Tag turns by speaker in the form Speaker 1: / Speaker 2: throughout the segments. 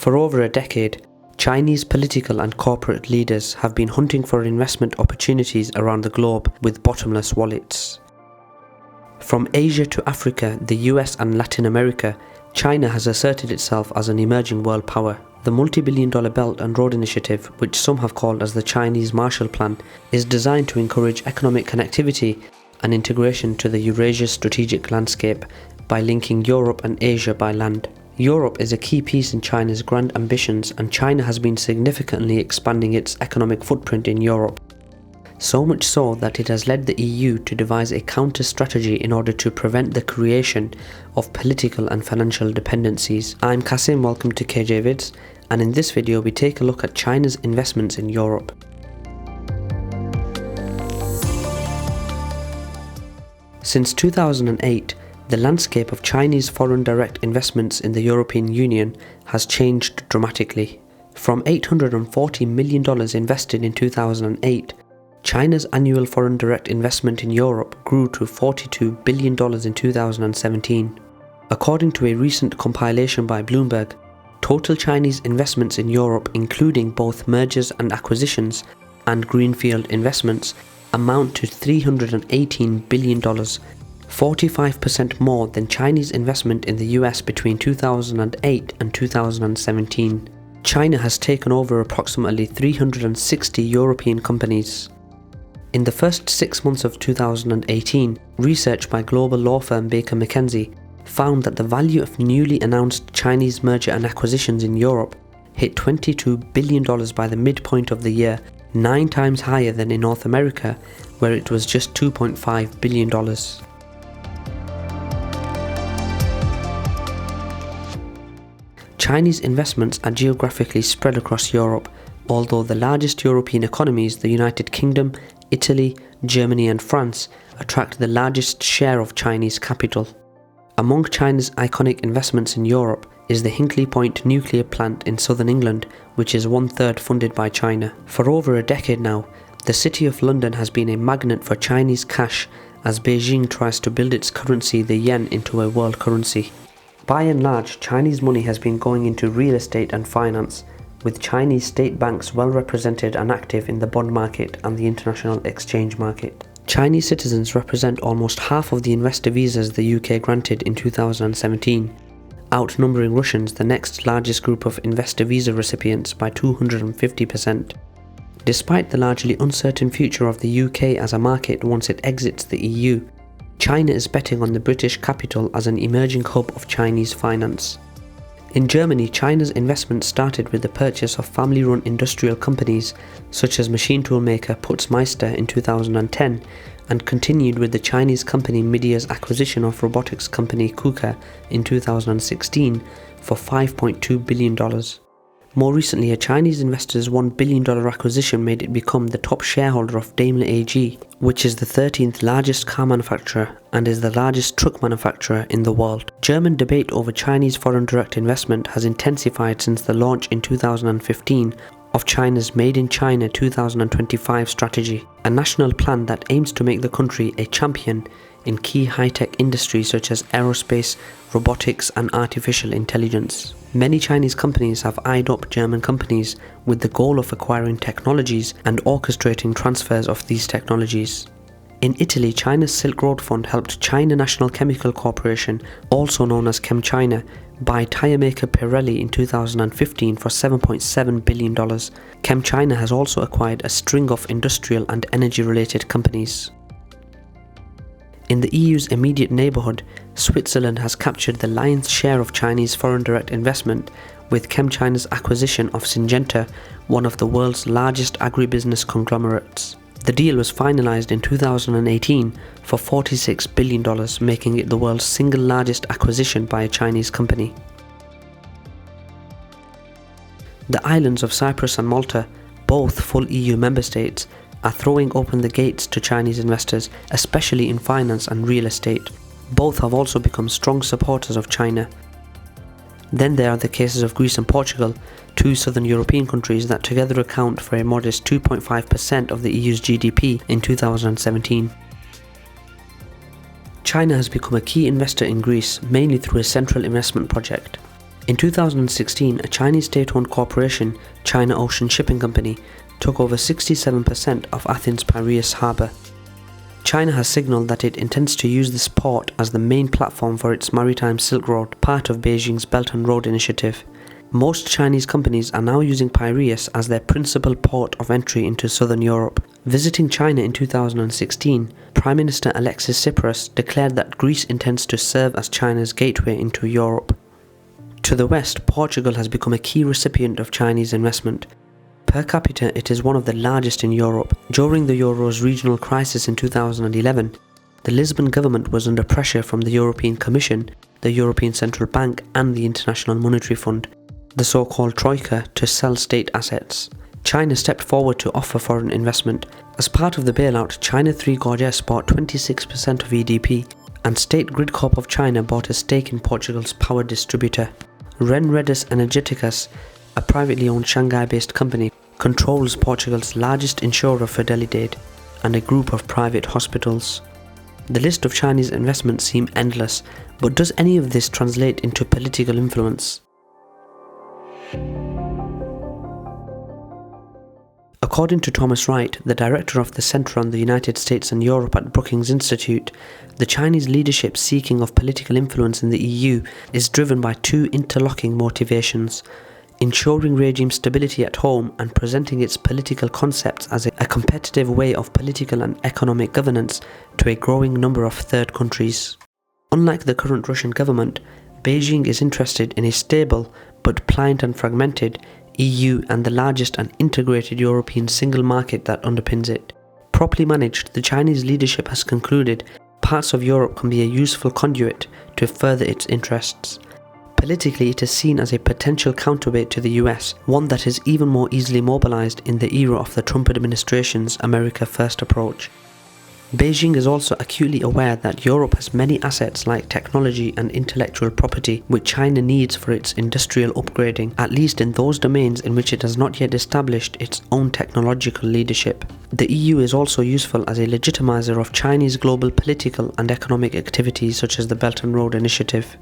Speaker 1: For over a decade, Chinese political and corporate leaders have been hunting for investment opportunities around the globe with bottomless wallets. From Asia to Africa, the U.S. and Latin America, China has asserted itself as an emerging world power. The multi-billion-dollar Belt and Road Initiative, which some have called as the Chinese Marshall Plan, is designed to encourage economic connectivity and integration to the Eurasia strategic landscape by linking Europe and Asia by land. Europe is a key piece in China's grand ambitions, and China has been significantly expanding its economic footprint in Europe. So much so that it has led the EU to devise a counter-strategy in order to prevent the creation of political and financial dependencies. I'm Kasim, welcome to KJ Vids, and in this video we take a look at China's investments in Europe. Since 2008, the landscape of Chinese foreign direct investments in the European Union has changed dramatically. From $840 million invested in 2008, China's annual foreign direct investment in Europe grew to $42 billion in 2017. According to a recent compilation by Bloomberg, total Chinese investments in Europe, including both mergers and acquisitions and greenfield investments, amount to $318 billion, 45% more than Chinese investment in the US between 2008 and 2017. China has taken over approximately 360 European companies. In the first 6 months of 2018, research by global law firm Baker McKenzie found that the value of newly announced Chinese merger and acquisitions in Europe hit $22 billion by the midpoint of the year, 9 times higher than in North America, where it was just $2.5 billion. Chinese investments are geographically spread across Europe, although the largest European economies, the United Kingdom, Italy, Germany and France, attract the largest share of Chinese capital. Among China's iconic investments in Europe is the Hinkley Point nuclear plant in southern England, which is 1/3 funded by China. For over a decade now, the City of London has been a magnet for Chinese cash as Beijing tries to build its currency, the yen, into a world currency. By and large, Chinese money has been going into real estate and finance, with Chinese state banks well represented and active in the bond market and the international exchange market. Chinese citizens represent almost half of the investor visas the UK granted in 2017, outnumbering Russians, the next largest group of investor visa recipients, by 250%. Despite the largely uncertain future of the UK as a market once it exits the EU, China is betting on the British capital as an emerging hub of Chinese finance. In Germany, China's investment started with the purchase of family-run industrial companies such as machine tool maker Putzmeister in 2010 and continued with the Chinese company Midyear's acquisition of robotics company KUKA in 2016 for $5.2 billion. More recently, a Chinese investor's $1 billion acquisition made it become the top shareholder of Daimler AG, which is the 13th largest car manufacturer and is the largest truck manufacturer in the world. German debate over Chinese foreign direct investment has intensified since the launch in 2015 of China's Made in China 2025 strategy, a national plan that aims to make the country a champion in key high-tech industries such as aerospace, robotics and artificial intelligence. Many Chinese companies have eyed up German companies with the goal of acquiring technologies and orchestrating transfers of these technologies. In Italy, China's Silk Road Fund helped China National Chemical Corporation, also known as ChemChina, buy tyre maker Pirelli in 2015 for $7.7 billion. ChemChina has also acquired a string of industrial and energy-related companies. In the EU's immediate neighbourhood, Switzerland has captured the lion's share of Chinese foreign direct investment with ChemChina's acquisition of Syngenta, one of the world's largest agribusiness conglomerates. The deal was finalised in 2018 for $46 billion, making it the world's single largest acquisition by a Chinese company. The islands of Cyprus and Malta, both full EU member states, are throwing open the gates to Chinese investors, especially in finance and real estate. Both have also become strong supporters of China. Then there are the cases of Greece and Portugal, two southern European countries that together account for a modest 2.5% of the EU's GDP in 2017. China has become a key investor in Greece, mainly through a central investment project. In 2016, a Chinese state-owned corporation, China Ocean Shipping Company, took over 67% of Athens' Piraeus harbour. China has signalled that it intends to use this port as the main platform for its maritime Silk Road, part of Beijing's Belt and Road Initiative. Most Chinese companies are now using Piraeus as their principal port of entry into southern Europe. Visiting China in 2016, Prime Minister Alexis Tsipras declared that Greece intends to serve as China's gateway into Europe. To the west, Portugal has become a key recipient of Chinese investment. Per capita, it is one of the largest in Europe. During the Euro's regional crisis in 2011, the Lisbon government was under pressure from the European Commission, the European Central Bank and the International Monetary Fund, the so-called Troika, to sell state assets. China stepped forward to offer foreign investment. As part of the bailout, China 3 Gorges bought 26% of EDP, and State Grid Corp of China bought a stake in Portugal's power distributor. Redes Energéticas, a privately owned Shanghai-based company, controls Portugal's largest insurer Fidelidade and a group of private hospitals. The list of Chinese investments seem endless, but does any of this translate into political influence? According to Thomas Wright, the director of the Center on the United States and Europe at Brookings Institute, the Chinese leadership seeking of political influence in the EU is driven by two interlocking motivations: ensuring regime stability at home and presenting its political concepts as a competitive way of political and economic governance to a growing number of third countries. Unlike the current Russian government, Beijing is interested in a stable but pliant and fragmented EU and the largest and integrated European single market that underpins it. Properly managed, the Chinese leadership has concluded parts of Europe can be a useful conduit to further its interests. Politically, it is seen as a potential counterweight to the US, one that is even more easily mobilized in the era of the Trump administration's America First approach. Beijing is also acutely aware that Europe has many assets like technology and intellectual property which China needs for its industrial upgrading, at least in those domains in which it has not yet established its own technological leadership. The EU is also useful as a legitimizer of Chinese global political and economic activities such as the Belt and Road Initiative.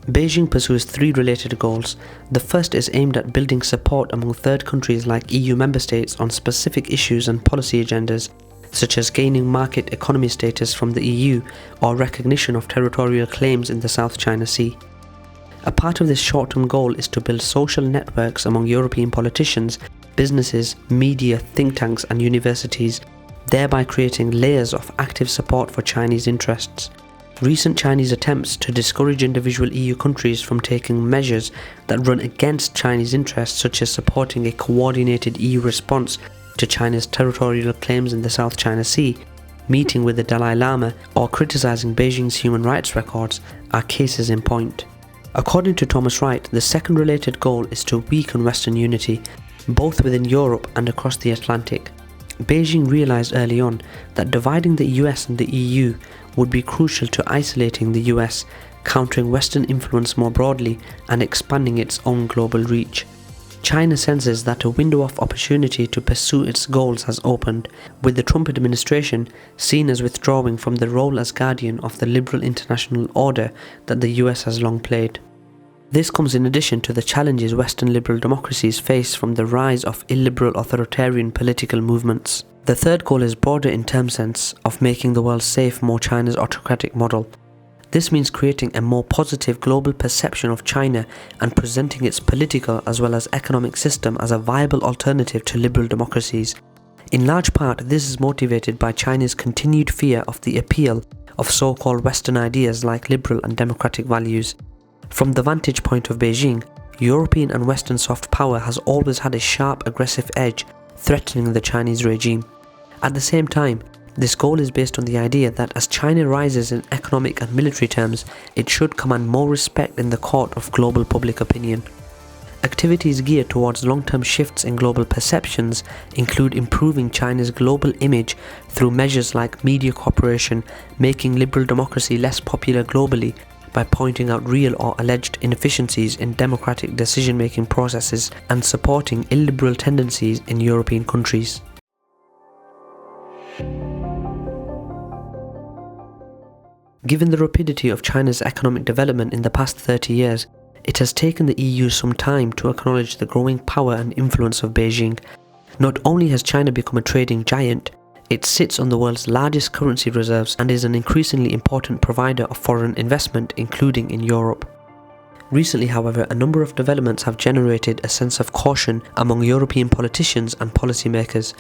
Speaker 1: Beijing pursues three related goals. The first is aimed at building support among third countries like EU member states on specific issues and policy agendas, such as gaining market economy status from the EU or recognition of territorial claims in the South China Sea. A part of this short-term goal is to build social networks among European politicians, businesses, media, think tanks and universities, thereby creating layers of active support for Chinese interests. Recent Chinese attempts to discourage individual EU countries from taking measures that run against Chinese interests, such as supporting a coordinated EU response to China's territorial claims in the South China Sea, meeting with the Dalai Lama, or criticizing Beijing's human rights records, are cases in point. According to Thomas Wright, the second related goal is to weaken Western unity, both within Europe and across the Atlantic. Beijing realized early on that dividing the US and the EU would be crucial to isolating the US, countering Western influence more broadly and expanding its own global reach. China senses that a window of opportunity to pursue its goals has opened, with the Trump administration seen as withdrawing from the role as guardian of the liberal international order that the US has long played. This comes in addition to the challenges Western liberal democracies face from the rise of illiberal authoritarian political movements. The third goal is broader in term sense of making the world safe more China's autocratic model. This means creating a more positive global perception of China and presenting its political as well as economic system as a viable alternative to liberal democracies. In large part, this is motivated by China's continued fear of the appeal of so-called Western ideas like liberal and democratic values. From the vantage point of Beijing, European and Western soft power has always had a sharp, aggressive edge, threatening the Chinese regime. At the same time, this goal is based on the idea that as China rises in economic and military terms, it should command more respect in the court of global public opinion. Activities geared towards long-term shifts in global perceptions include improving China's global image through measures like media cooperation, making liberal democracy less popular globally by pointing out real or alleged inefficiencies in democratic decision-making processes, and supporting illiberal tendencies in European countries. Given the rapidity of China's economic development in the past 30 years, it has taken the EU some time to acknowledge the growing power and influence of Beijing. Not only has China become a trading giant, it sits on the world's largest currency reserves and is an increasingly important provider of foreign investment, including in Europe. Recently, however, a number of developments have generated a sense of caution among European politicians and policymakers.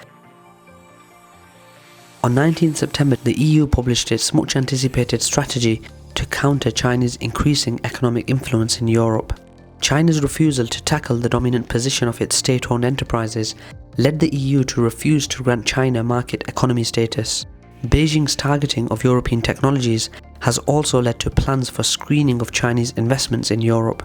Speaker 1: On 19 September, the EU published its much-anticipated strategy to counter China's increasing economic influence in Europe. China's refusal to tackle the dominant position of its state-owned enterprises led the EU to refuse to grant China market economy status. Beijing's targeting of European technologies has also led to plans for screening of Chinese investments in Europe.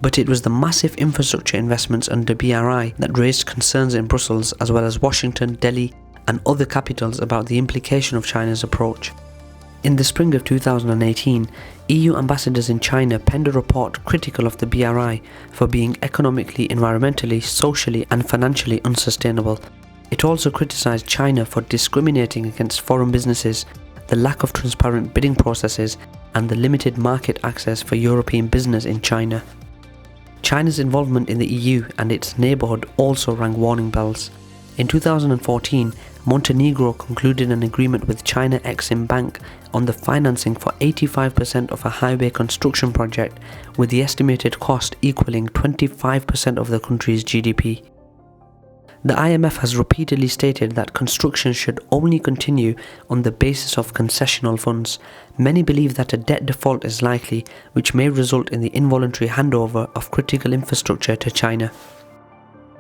Speaker 1: But it was the massive infrastructure investments under BRI that raised concerns in Brussels, as well as Washington, Delhi, and other capitals about the implication of China's approach. In the spring of 2018, EU ambassadors in China penned a report critical of the BRI for being economically, environmentally, socially, and financially unsustainable. It also criticised China for discriminating against foreign businesses, the lack of transparent bidding processes, and the limited market access for European business in China. China's involvement in the EU and its neighbourhood also rang warning bells. In 2014, Montenegro concluded an agreement with China Exim Bank on the financing for 85% of a highway construction project, with the estimated cost equaling 25% of the country's GDP. The IMF has repeatedly stated that construction should only continue on the basis of concessional funds. Many believe that a debt default is likely, which may result in the involuntary handover of critical infrastructure to China.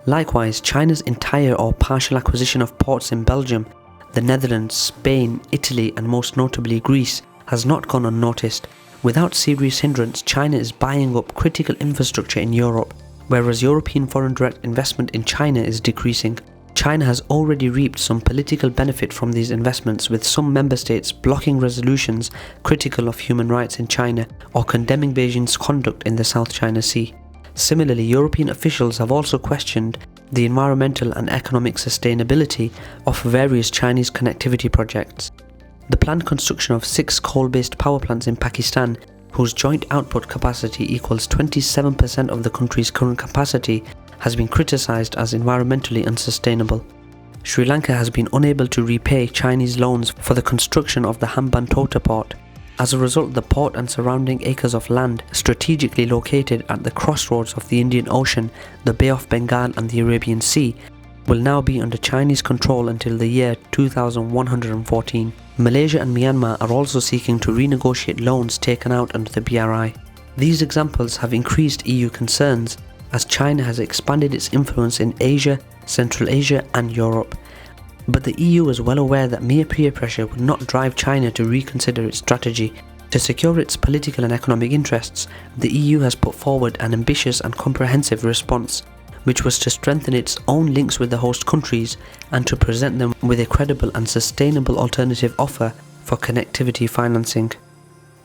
Speaker 1: Likewise, China's entire or partial acquisition of ports in Belgium, the Netherlands, Spain, Italy, and most notably Greece has not gone unnoticed. Without serious hindrance, China is buying up critical infrastructure in Europe, whereas European foreign direct investment in China is decreasing. China has already reaped some political benefit from these investments, with some member states blocking resolutions critical of human rights in China or condemning Beijing's conduct in the South China Sea. Similarly, European officials have also questioned the environmental and economic sustainability of various Chinese connectivity projects. The planned construction of 6 coal-based power plants in Pakistan, whose joint output capacity equals 27% of the country's current capacity, has been criticised as environmentally unsustainable. Sri Lanka has been unable to repay Chinese loans for the construction of the Hambantota port. As a result, the port and surrounding acres of land, strategically located at the crossroads of the Indian Ocean, the Bay of Bengal and the Arabian Sea, will now be under Chinese control until the year 2114. Malaysia and Myanmar are also seeking to renegotiate loans taken out under the BRI. These examples have increased EU concerns as China has expanded its influence in Asia, Central Asia and Europe. But the EU is well aware that mere peer pressure would not drive China to reconsider its strategy. To secure its political and economic interests, the EU has put forward an ambitious and comprehensive response, which was to strengthen its own links with the host countries and to present them with a credible and sustainable alternative offer for connectivity financing.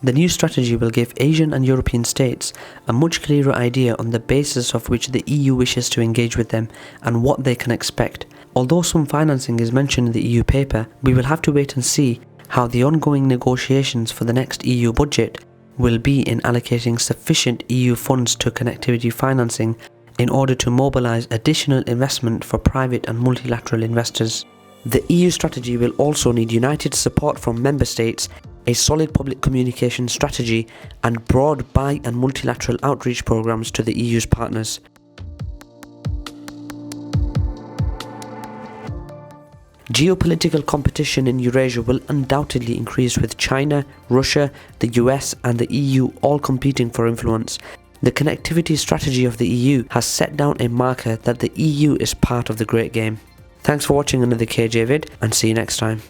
Speaker 1: The new strategy will give Asian and European states a much clearer idea on the basis of which the EU wishes to engage with them and what they can expect. Although some financing is mentioned in the EU paper, we will have to wait and see how the ongoing negotiations for the next EU budget will be in allocating sufficient EU funds to connectivity financing in order to mobilise additional investment for private and multilateral investors. The EU strategy will also need united support from member states, a solid public communication strategy, and broad bi- and multilateral outreach programmes to the EU's partners. Geopolitical competition in Eurasia will undoubtedly increase, with China, Russia, the US and the EU all competing for influence. The connectivity strategy of the EU has set down a marker that the EU is part of the great game. Thanks for watching another KJ vid, and see you next time.